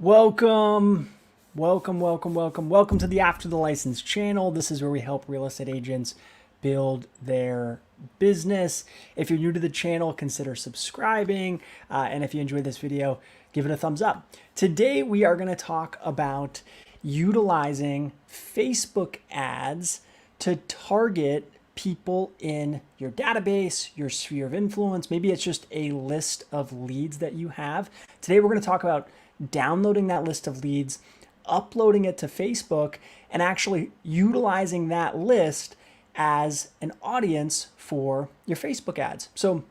Welcome, welcome to the After the License channel. This is where we help real estate agents build their business. If you're new to the channel, consider subscribing. And if you enjoyed this video, give it a thumbs up. Today, we are going to talk about utilizing Facebook ads to target people in your database, your sphere of influence. Maybe it's just a list of leads that you have. Today, we're going to talk about downloading that list of leads, uploading it to Facebook, and actually utilizing that list as an audience for your Facebook ads. So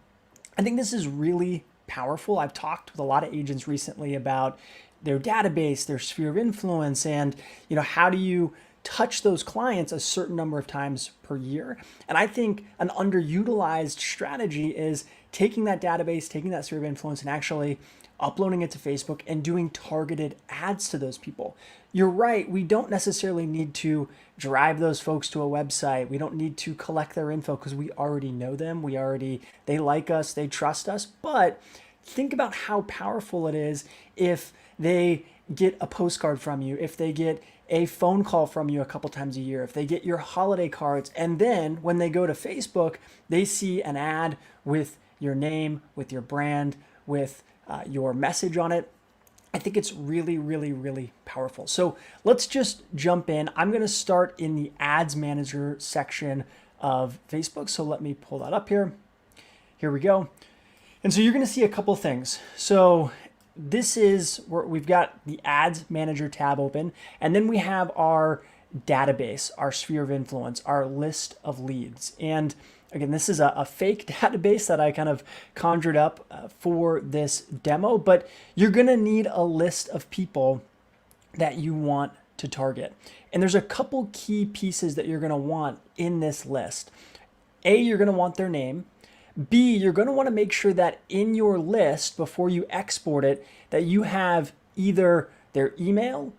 I think this is really powerful. I've talked with a lot of agents recently about their database, their sphere of influence, and how do you touch those clients a certain number of times per year. And I think an underutilized strategy is taking that database, taking that sphere of influence, and actually uploading it to Facebook and doing targeted ads to those people. You're right, we don't necessarily need to drive those folks to a website. We don't need to collect their info because we already know them. They like us, they trust us. But think about how powerful it is if they get a postcard from you, if they get a phone call from you a couple times a year, if they get your holiday cards, and then when they go to Facebook, they see an ad with your name, with your brand, with your message on it. I think it's really, really, really powerful. So let's just jump in. I'm going to start in the Ads Manager section of Facebook. So let me pull that up here. Here we go. And so you're going to see a couple things. So this is where we've got the Ads Manager tab open, and then we have our database, our sphere of influence, our list of leads. And again, this is a fake database that I kind of conjured up for this demo, but you're going to need a list of people that you want to target. And there's a couple key pieces that you're going to want in this list. A, you're going to want their name. B, you're going to want to make sure that in your list, before you export it, that you have either their email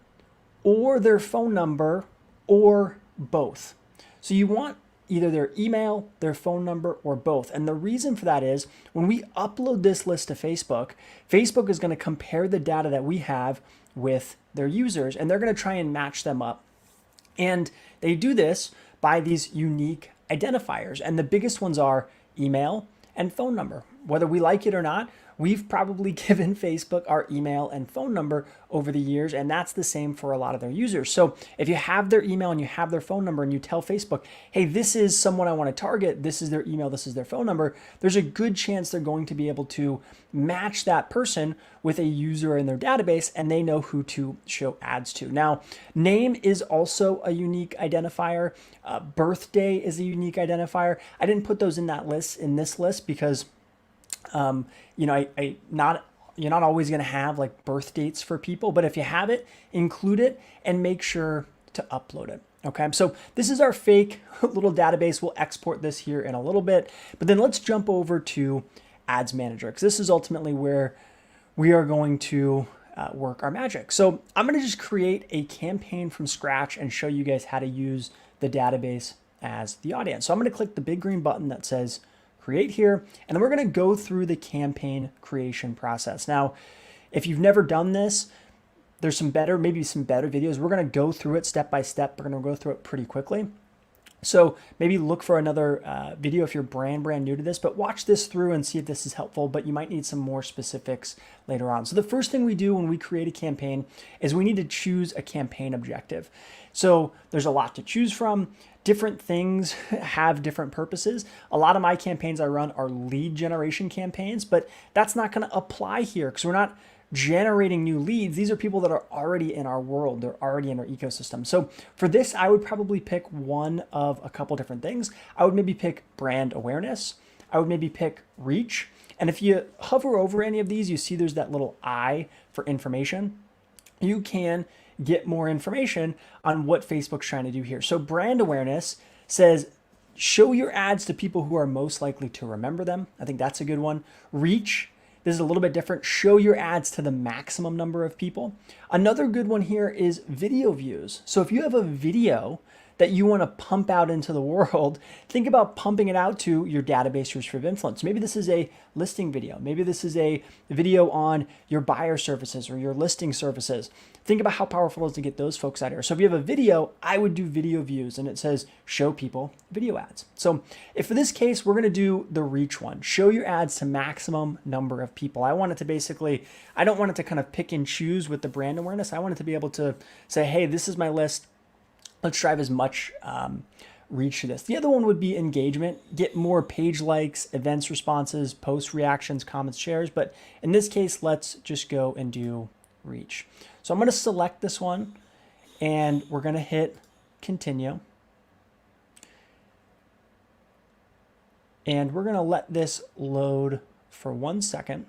or their phone number or both. So you want either their email, their phone number, or both. And the reason for that is when we upload this list to Facebook, Facebook is going to compare the data that we have with their users, and they're going to try and match them up. And they do this by these unique identifiers. And the biggest ones are email and phone number. Whether we like it or not, we've probably given Facebook our email and phone number over the years, and that's the same for a lot of their users. So if you have their email and you have their phone number and you tell Facebook, hey, this is someone I want to target, this is their email, this is their phone number, there's a good chance they're going to be able to match that person with a user in their database, and they know who to show ads to. Now, name is also a unique identifier. Birthday is a unique identifier. I didn't put those in this list because you're not always going to have like birth dates for people, but if you have it, include it and make sure to upload it. Okay, so this is our fake little database. We'll export this here in a little bit, but then let's jump over to Ads Manager because this is ultimately where we are going to work our magic. So I'm going to just create a campaign from scratch and show you guys how to use the database as the audience. So I'm going to click the big green button that says create here, and then we're going to go through the campaign creation process. Now, if you've never done this, there's maybe some better videos. We're going to go through it step by step. We're going to go through it pretty quickly. So maybe look for another video if you're brand new to this, but watch this through and see if this is helpful, but you might need some more specifics later on. So the first thing we do when we create a campaign is we need to choose a campaign objective. So there's a lot to choose from. Different things have different purposes. A lot of my campaigns I run are lead generation campaigns, but that's not going to apply here because we're not generating new leads. These are people that are already in our world. They're already in our ecosystem. So for this, I would probably pick one of a couple different things. I would maybe pick brand awareness. I would maybe pick reach. And if you hover over any of these, you see there's that little I for information. You can get more information on what Facebook's trying to do here. So brand awareness says, show your ads to people who are most likely to remember them. I think that's a good one. Reach, this is a little bit different. Show your ads to the maximum number of people. Another good one here is video views. So if you have a video that you want to pump out into the world, think about pumping it out to your database, your sphere of influence. Maybe this is a listing video. Maybe this is a video on your buyer services or your listing services. Think about how powerful it is to get those folks out here. So if you have a video, I would do video views, and it says show people video ads. So if for this case, we're going to do the reach one, show your ads to maximum number of people. I want it to basically, I don't want it to kind of pick and choose with the brand awareness. I want it to be able to say, hey, this is my list. Let's drive as much reach to this. The other one would be engagement, get more page likes, events responses, post reactions, comments, shares. But in this case, let's just go and do reach. So I'm going to select this one, and we're going to hit continue. And we're going to let this load for 1 second.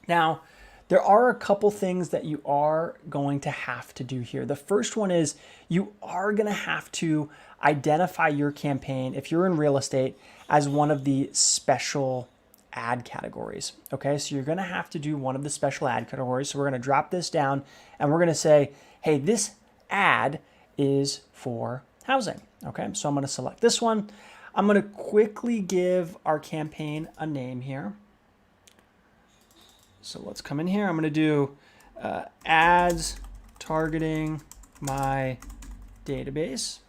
Now, there are a couple things that you are going to have to do here. The first one is you are going to have to identify your campaign, if you're in real estate, as one of the special ad categories. Okay, so you're going to have to do one of the special ad categories. So we're going to drop this down, and we're going to say, hey, this ad is for housing. Okay, so I'm going to select this one. I'm going to quickly give our campaign a name here. So let's come in here. I'm going to do ads targeting my database.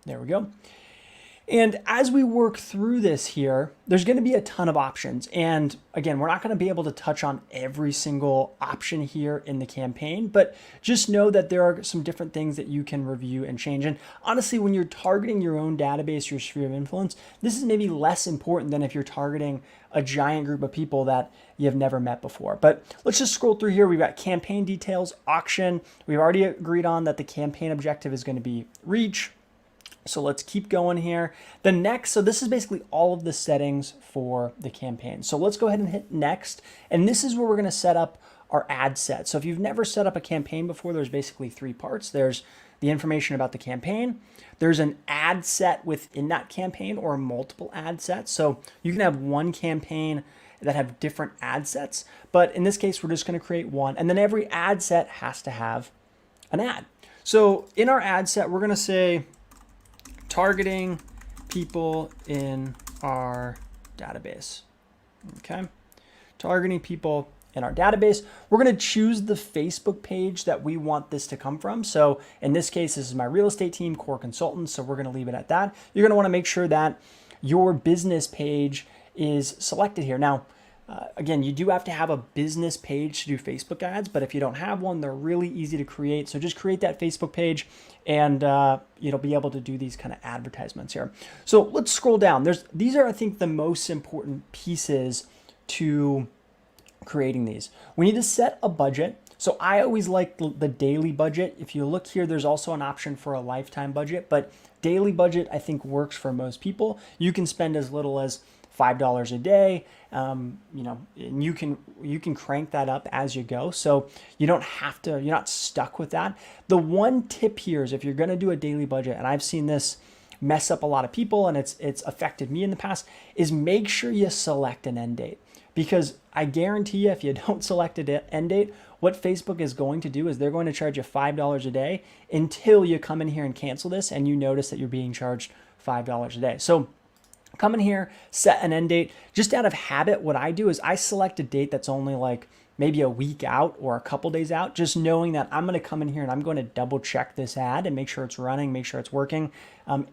There we go. And as we work through this here, there's going to be a ton of options. And again, we're not going to be able to touch on every single option here in the campaign, but just know that there are some different things that you can review and change. And honestly, when you're targeting your own database, your sphere of influence, this is maybe less important than if you're targeting a giant group of people that you have never met before. But let's just scroll through here. We've got campaign details, auction. We've already agreed on that the campaign objective is going to be reach. So let's keep going here. The next, so this is basically all of the settings for the campaign. So let's go ahead and hit next. And this is where we're going to set up our ad set. So if you've never set up a campaign before, there's basically 3 parts. There's the information about the campaign. There's an ad set within that campaign or multiple ad sets. So you can have one campaign that have different ad sets. But in this case, we're just going to create one. And then every ad set has to have an ad. So in our ad set, we're going to say, targeting people in our database. Okay, targeting people in our database. We're going to choose the Facebook page that we want this to come from. So in this case, this is my real estate team, core consultants. So we're going to leave it at that. You're going to want to make sure that your business page is selected here. Now, again, you do have to have a business page to do Facebook ads, but if you don't have one, they're really easy to create. So just create that Facebook page, and you'll be able to do these kind of advertisements here. So let's scroll down. These are, I think, the most important pieces to creating these. We need to set a budget. So I always like the daily budget. If you look here, there's also an option for a lifetime budget, but daily budget, I think, works for most people. You can spend as little as $5 a day, and you can crank that up as you go. So you don't have to, you're not stuck with that. The one tip here is if you're going to do a daily budget, and I've seen this mess up a lot of people, and it's affected me in the past, is make sure you select an end date. Because I guarantee you, if you don't select an end date, what Facebook is going to do is they're going to charge you $5 a day until you come in here and cancel this and you notice that you're being charged $5 a day. So come in here, set an end date. Just out of habit, what I do is I select a date that's only like maybe a week out or a couple days out, just knowing that I'm going to come in here and I'm going to double check this ad and make sure it's running, make sure it's working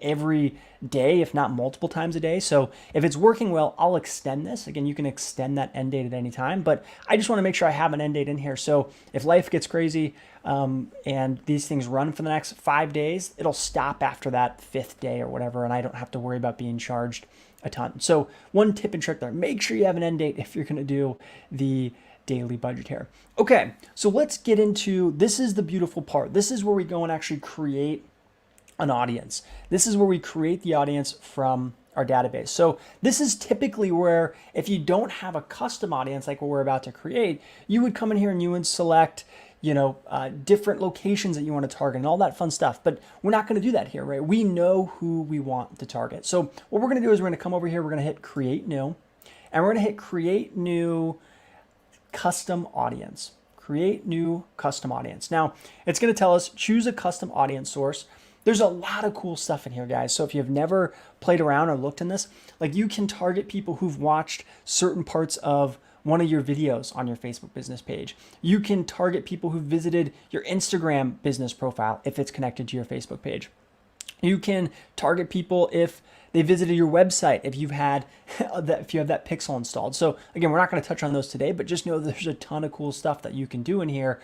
every day, if not multiple times a day. So if it's working well, I'll extend this. Again, you can extend that end date at any time, but I just want to make sure I have an end date in here. So if life gets crazy and these things run for the next 5 days, it'll stop after that 5th day or whatever, and I don't have to worry about being charged a ton. So one tip and trick there, make sure you have an end date if you're going to do the daily budget here. Okay, so let's get into, this is the beautiful part. This is where we go and actually create an audience. This is where we create the audience from our database. So this is typically where if you don't have a custom audience like what we're about to create, you would come in here and you would select, different locations that you want to target and all that fun stuff. But we're not going to do that here, right? We know who we want to target. So what we're going to do is we're going to come over here, we're going to hit create new, and we're going to hit create new custom audience. create new custom audience. Now, it's going to tell us choose a custom audience source. There's a lot of cool stuff in here, guys. So if you've never played around or looked in this, like you can target people who've watched certain parts of one of your videos on your Facebook business page. You can target people who visited your Instagram business profile if it's connected to your Facebook page. You can target people if they visited your website, if you have that pixel installed. So again, we're not going to touch on those today, but just know there's a ton of cool stuff that you can do in here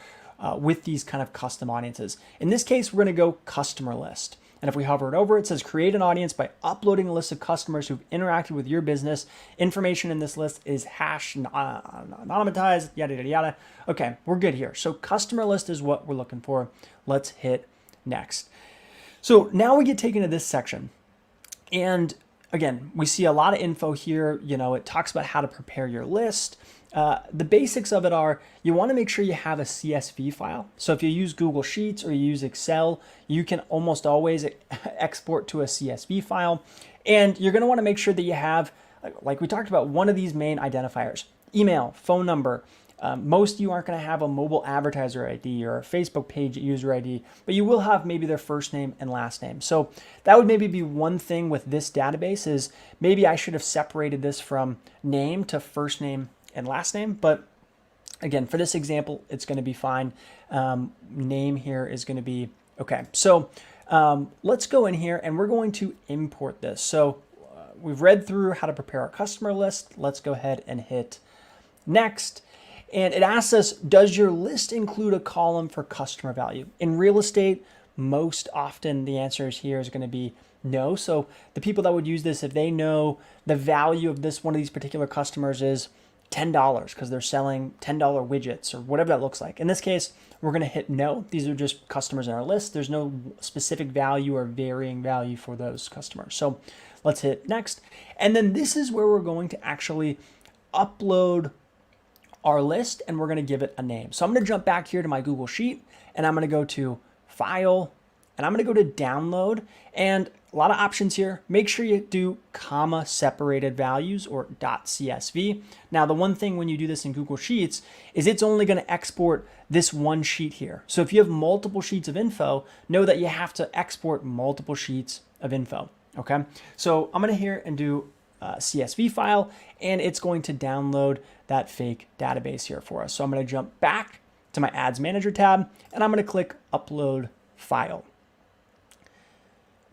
with these kind of custom audiences. In this case, we're going to go customer list. And if we hover it over, it says create an audience by uploading a list of customers who've interacted with your business. Information in this list is hash anonymized, yada, yada, yada. Okay, we're good here. So customer list is what we're looking for. Let's hit next. So now we get taken to this section. And again, we see a lot of info here. You know, it talks about how to prepare your list. The basics of it are you want to make sure you have a CSV file. So if you use Google Sheets or you use Excel, you can almost always export to a CSV file. And you're going to want to make sure that you have, like we talked about, one of these main identifiers: email, phone number. Most of you aren't going to have a mobile advertiser ID or a Facebook page user ID, but you will have maybe their first name and last name. So that would maybe be one thing with this database is maybe I should have separated this from name to first name and last name. But again, for this example, it's going to be fine. Name here is going to be okay. So let's go in here and we're going to import this. So we've read through how to prepare our customer list. Let's go ahead and hit next. And it asks us, does your list include a column for customer value? In real estate, most often the answer here is going to be no. So the people that would use this, if they know the value of this, one of these particular customers is $10 because they're selling $10 widgets or whatever that looks like. In this case, we're going to hit no. These are just customers in our list. There's no specific value or varying value for those customers. So let's hit next. And then this is where we're going to actually upload our list and we're going to give it a name. So I'm going to jump back here to my Google Sheet and I'm going to go to File and I'm going to go to Download, and a lot of options here. Make sure you do comma separated values or .csv. Now the one thing when you do this in Google Sheets is it's only going to export this one sheet here. So if you have multiple sheets of info, know that you have to export multiple sheets of info. Okay, so I'm going to here and do CSV file, and it's going to download that fake database here for us. So I'm going to jump back to my Ads Manager tab, and I'm going to click Upload File.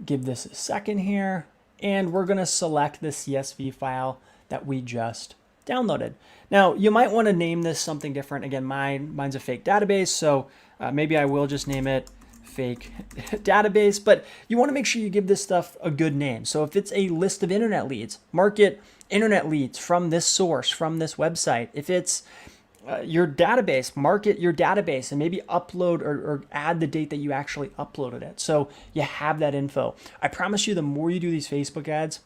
Give this a second here, and we're going to select the CSV file that we just downloaded. Now, you might want to name this something different. Again, mine's a fake database, so maybe I will just name it fake database, but you want to make sure you give this stuff a good name. So if it's a list of internet leads, mark it internet leads from this source, from this website. If it's your database, mark it your database and maybe upload or add the date that you actually uploaded it. So you have that info. I promise you, the more you do these Facebook ads,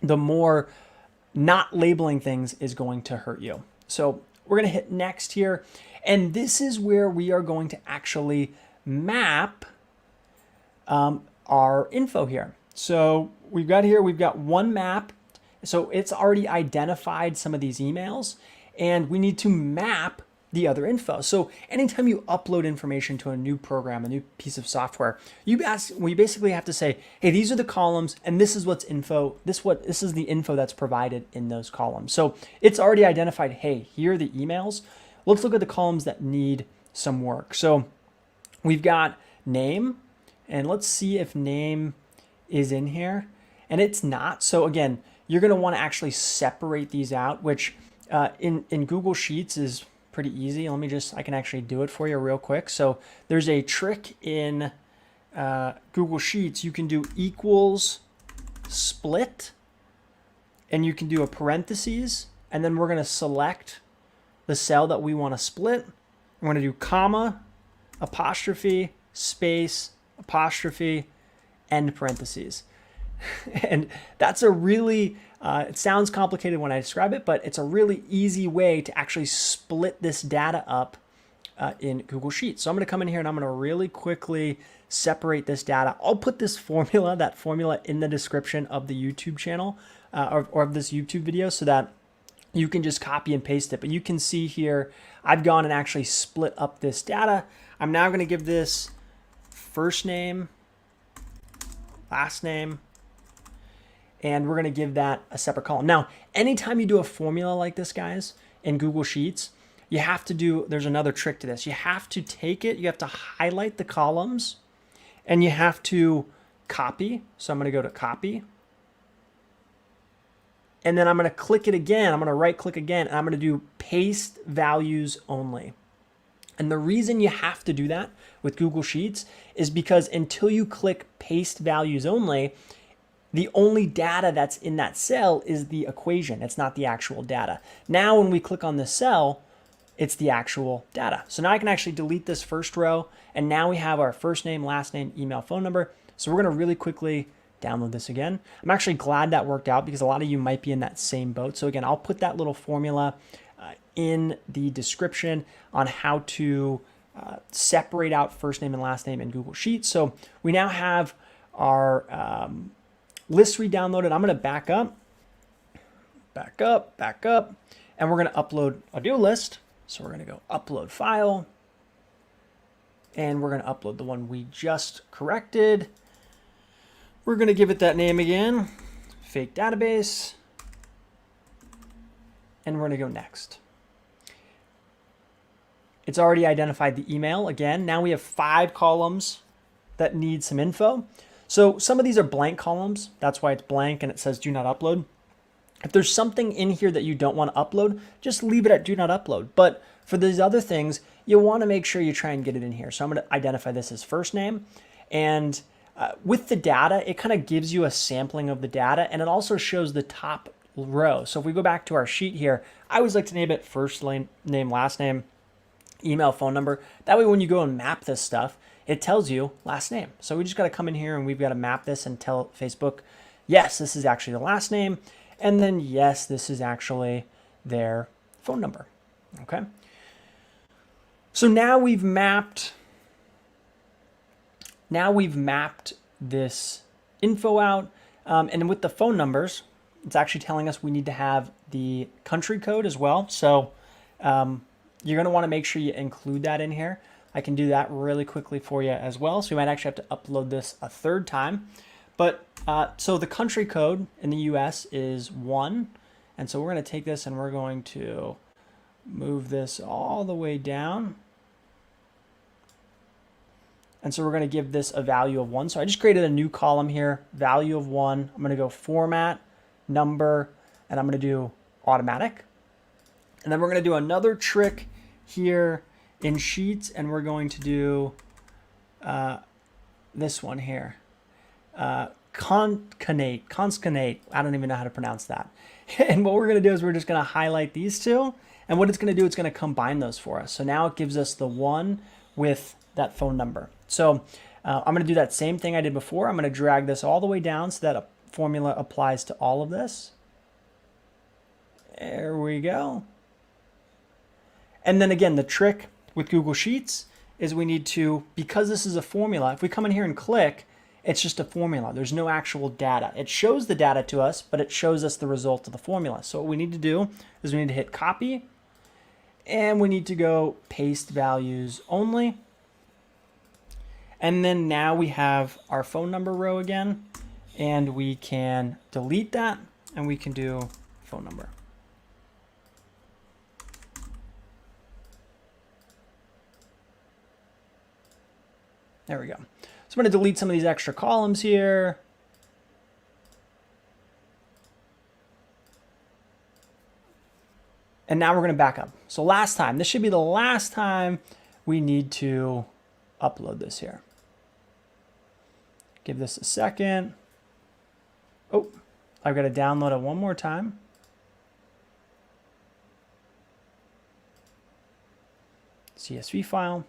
the more not labeling things is going to hurt you. So we're going to hit next here. And this is where we are going to actually map our info here. So we've got one map. So it's already identified some of these emails, and we need to map the other info. So anytime you upload information to a new program, a new piece of software, we basically have to say, hey, these are the columns and this is what's info. This is the info that's provided in those columns. So it's already identified, hey, here are the emails. Let's look at the columns that need some work. So we've got name, and let's see if name is in here, and it's not. So again, you're going to want to actually separate these out, which in Google Sheets is pretty easy. I can actually do it for you real quick. So there's a trick in Google Sheets. You can do equals split, and you can do a parentheses, and then we're going to select the cell that we want to split. We're going to do comma, apostrophe, space, apostrophe, end parentheses. And that's a really, it sounds complicated when I describe it, but it's a really easy way to actually split this data up in Google Sheets. So I'm going to come in here and I'm going to really quickly separate this data. I'll put that formula in the description of the YouTube channel or of this YouTube video so that you can just copy and paste it. But you can see here, I've gone and actually split up this data. I'm now going to give this first name, last name, and we're going to give that a separate column. Now, anytime you do a formula like this, guys, in Google Sheets, you have to do, there's another trick to this. You have to take it, you have to highlight the columns, and you have to copy. So I'm going to go to copy. And then I'm going to click it again. I'm going to right click again, and I'm going to do paste values only. And the reason you have to do that with Google Sheets is because until you click paste values only, the only data that's in that cell is the equation. It's not the actual data. Now, when we click on the cell, it's the actual data. So now I can actually delete this first row, and now we have our first name, last name, email, phone number. So we're going to really quickly download this again. I'm actually glad that worked out because a lot of you might be in that same boat. So again, I'll put that little formula in the description on how to separate out first name and last name in Google Sheets. So we now have our list re-downloaded. I'm going to back up, and we're going to upload a new list. So we're going to go upload file, and we're going to upload the one we just corrected. We're going to give it that name again, fake database, and we're going to go next. It's already identified the email again. Now we have 5 columns that need some info. So some of these are blank columns. That's why it's blank and it says do not upload. If there's something in here that you don't want to upload, just leave it at do not upload. But for these other things, you want to make sure you try and get it in here. So I'm going to identify this as first name. And with the data, it kind of gives you a sampling of the data, and it also shows the top row. So if we go back to our sheet here, I always like to name it first name, last name, email, phone number. That way when you go and map this stuff, it tells you last name. So we just got to come in here and we've got to map this and tell Facebook, yes, this is actually the last name. And then yes, this is actually their phone number. Okay. So now we've mapped this info out. And with the phone numbers, it's actually telling us we need to have the country code as well. So you're going to want to make sure you include that in here. I can do that really quickly for you as well. So you might actually have to upload this a third time. But so the country code in the US is 1. And so we're going to take this and we're going to move this all the way down. And so we're going to give this a value of 1. So I just created a new column here, value of 1. I'm going to go format, number, and I'm going to do automatic. And then we're going to do another trick here in Sheets, and we're going to do this one here. CONCATENATE. I don't even know how to pronounce that. And what we're going to do is we're just going to highlight these two. And what it's going to do, it's going to combine those for us. So now it gives us the 1 with that phone number. So I'm going to do that same thing I did before. I'm going to drag this all the way down so that a formula applies to all of this. There we go. And then again, the trick with Google Sheets is we need to, because this is a formula, if we come in here and click, it's just a formula. There's no actual data. It shows the data to us, but it shows us the result of the formula. So what we need to do is we need to hit copy, and we need to go paste values only. And then now we have our phone number row again, and we can delete that, and we can do phone number. There we go. So I'm going to delete some of these extra columns here. And now we're going to back up. So last time, this should be the last time we need to upload this here. Give this a second. Oh, I've got to download it one more time. CSV file.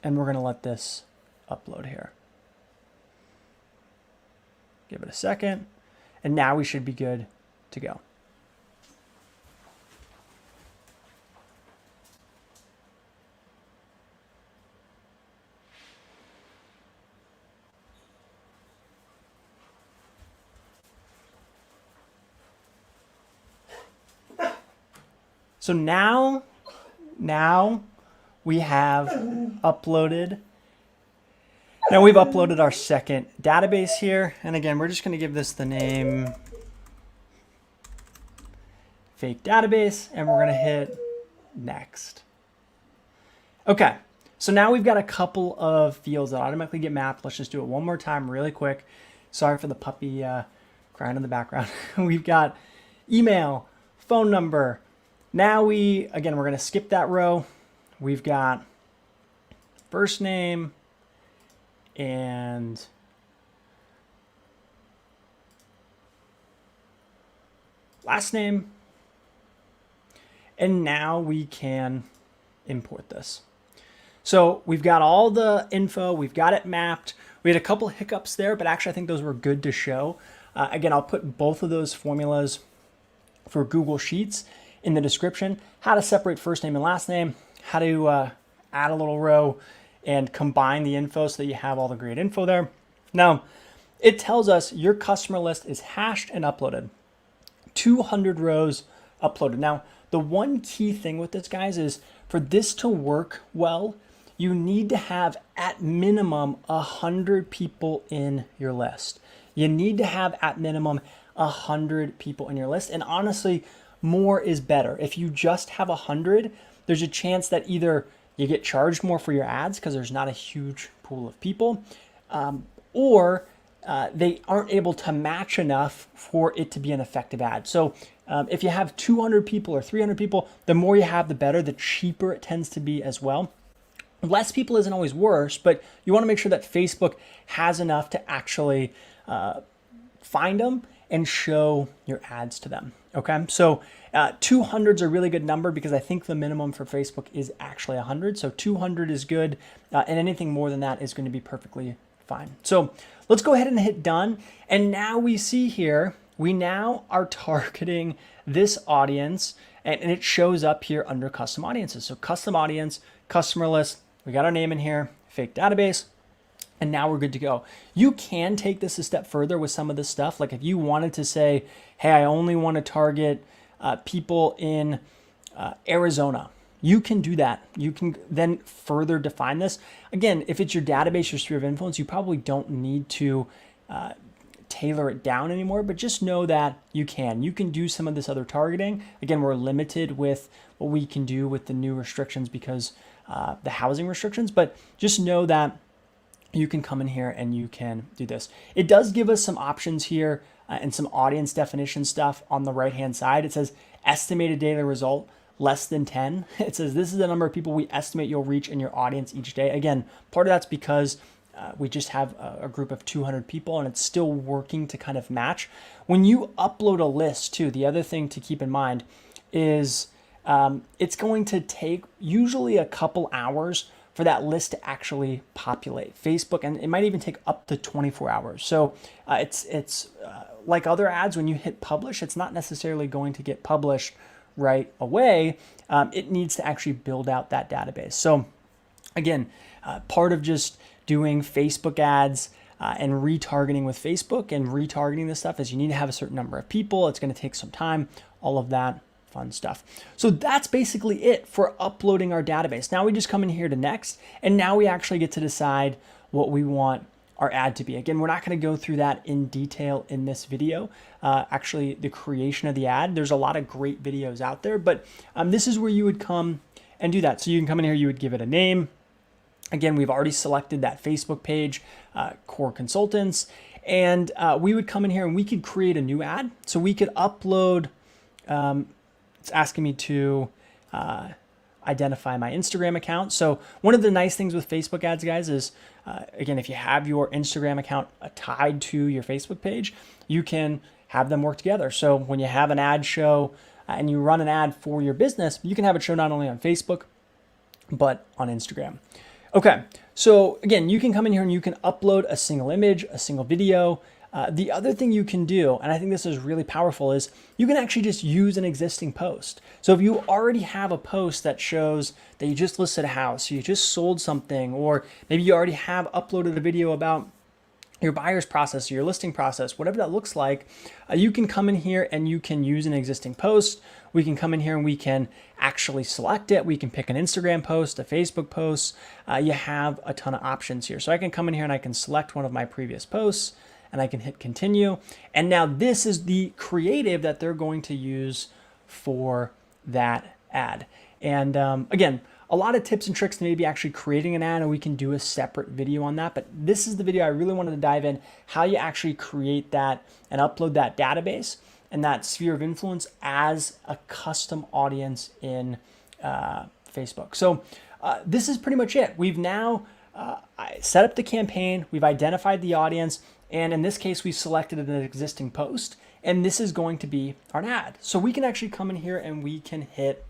And we're going to let this upload here. Give it a second. And now we should be good to go. So now we have uploaded. Now we've uploaded our second database here. And again, we're just going to give this the name fake database, and we're going to hit next. Okay. So now we've got a couple of fields that automatically get mapped. Let's just do it one more time really quick. Sorry for the puppy crying in the background. We've got email, phone number. Now again, we're going to skip that row. We've got first name and last name. And now we can import this. So we've got all the info, we've got it mapped. We had a couple hiccups there, but actually I think those were good to show. Again, I'll put both of those formulas for Google Sheets in the description. How to separate first name and last name, how to add a little row and combine the info so that you have all the great info there. Now, it tells us your customer list is hashed and uploaded. 200 rows uploaded. Now, the one key thing with this, guys, is for this to work well, you need to have at minimum 100 people in your list. You need to have at minimum 100 people in your list. And honestly, more is better. If you just have 100, there's a chance that either you get charged more for your ads because there's not a huge pool of people, or they aren't able to match enough for it to be an effective ad. So if you have 200 people or 300 people, the more you have, the better, the cheaper it tends to be as well. Less people isn't always worse, but you want to make sure that Facebook has enough to actually find them and show your ads to them. Okay, so 200 is a really good number because I think the minimum for Facebook is actually 100. So 200 is good, and anything more than that is going to be perfectly fine. So let's go ahead and hit done. And now we see here, we now are targeting this audience, and it shows up here under custom audiences. So custom audience, customer list, we got our name in here, fake database, and now we're good to go. You can take this a step further with some of this stuff. Like if you wanted to say, hey, I only want to target people in Arizona, you can do that. You can then further define this. Again, if it's your database, your sphere of influence, you probably don't need to tailor it down anymore, but just know that you can. You can do some of this other targeting. Again, we're limited with what we can do with the new restrictions because the housing restrictions, but just know that you can come in here and you can do this. It does give us some options here and some audience definition stuff on the right-hand side. It says estimated daily result less than 10. It says this is the number of people we estimate you'll reach in your audience each day. Again, part of that's because we just have a group of 200 people and it's still working to kind of match. When you upload a list too, the other thing to keep in mind is it's going to take usually a couple hours for that list to actually populate. Facebook, and it might even take up to 24 hours. So it's like other ads, when you hit publish, it's not necessarily going to get published right away. It needs to actually build out that database. So again, part of just doing Facebook ads and retargeting with Facebook and retargeting this stuff is you need to have a certain number of people. It's going to take some time, all of that fun stuff. So that's basically it for uploading our database. Now we just come in here to next, and now we actually get to decide what we want our ad to be. Again, we're not going to go through that in detail in this video. Actually, the creation of the ad, there's a lot of great videos out there, but this is where you would come and do that. So you can come in here, you would give it a name. Again, we've already selected that Facebook page, Core Consultants, and we would come in here and we could create a new ad. So we could upload, it's asking me to identify my Instagram account. So one of the nice things with Facebook ads, guys, is again, if you have your Instagram account tied to your Facebook page, you can have them work together. So when you have an ad show and you run an ad for your business, you can have it show not only on Facebook, but on Instagram. Okay, so again, you can come in here and you can upload a single image, a single video. The other thing you can do, and I think this is really powerful, is you can actually just use an existing post. So if you already have a post that shows that you just listed a house, you just sold something, or maybe you already have uploaded a video about your buyer's process, your listing process, whatever that looks like, you can come in here and you can use an existing post. We can come in here and we can actually select it. We can pick an Instagram post, a Facebook post. You have a ton of options here. So I can come in here and I can select one of my previous posts and I can hit continue. And now this is the creative that they're going to use for that ad. And again, a lot of tips and tricks to maybe actually creating an ad, and we can do a separate video on that. But this is the video I really wanted to dive in, how you actually create that and upload that database and that sphere of influence as a custom audience in Facebook. So this is pretty much it. We've now set up the campaign, we've identified the audience, and in this case, we selected an existing post, and this is going to be our ad. So we can actually come in here and we can hit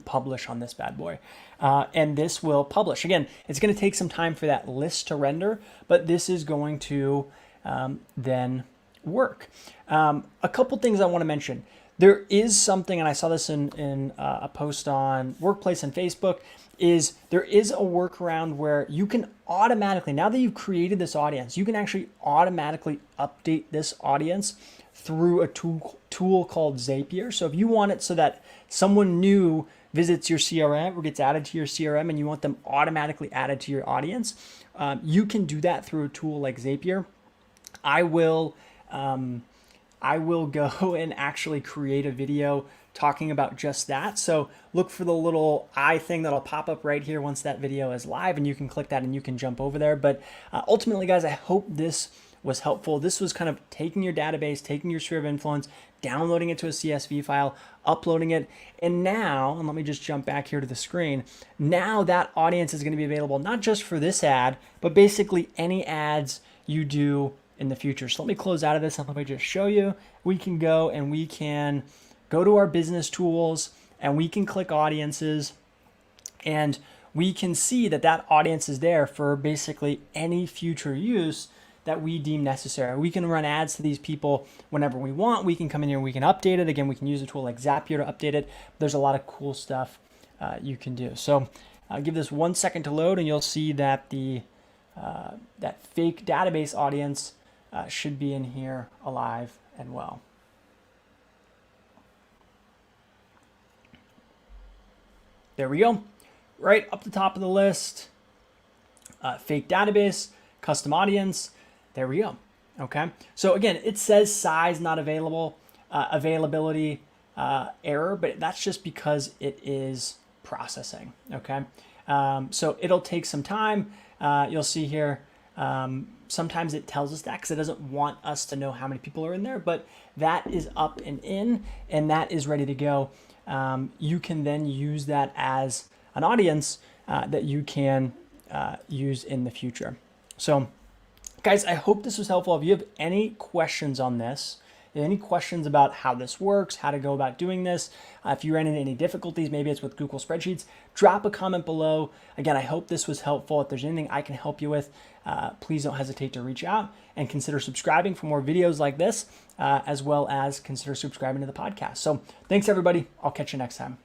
publish on this bad boy. And this will publish. Again, it's going to take some time for that list to render, but this is going to then work. A couple things I want to mention. There is something, and I saw this in a post on Workplace and Facebook, is there is a workaround where you can automatically, now that you've created this audience, you can actually automatically update this audience through a tool called Zapier. So if you want it so that someone new visits your CRM or gets added to your CRM and you want them automatically added to your audience, you can do that through a tool like Zapier. I will go and actually create a video talking about just that. So look for the little eye thing that'll pop up right here once that video is live, and you can click that and you can jump over there. But ultimately, guys, I hope this was helpful. This was kind of taking your database, taking your sphere of influence, downloading it to a CSV file, uploading it. And now, and let me just jump back here to the screen. Now that audience is going to be available not just for this ad, but basically any ads you do in the future. So let me close out of this and let me just show you. We can go and we can go to our business tools and we can click audiences, and we can see that that audience is there for basically any future use that we deem necessary. We can run ads to these people whenever we want. We can come in here and we can update it. Again, we can use a tool like Zapier to update it. There's a lot of cool stuff you can do. So I'll give this 1 second to load, and you'll see that the that fake database audience should be in here alive and well. There we go. Right up the top of the list, fake database, custom audience. There we go. Okay. So again, it says size not available, availability error, but that's just because it is processing. Okay. So it'll take some time. You'll see here, sometimes it tells us that because it doesn't want us to know how many people are in there, but that is up and in, and that is ready to go. You can then use that as an audience that you can use in the future. So guys, I hope this was helpful. If you have any questions on this, any questions about how this works, how to go about doing this, if you ran into any difficulties, maybe it's with Google Spreadsheets, drop a comment below. Again, I hope this was helpful. If there's anything I can help you with, please don't hesitate to reach out and consider subscribing for more videos like this, as well as consider subscribing to the podcast. So thanks, everybody. I'll catch you next time.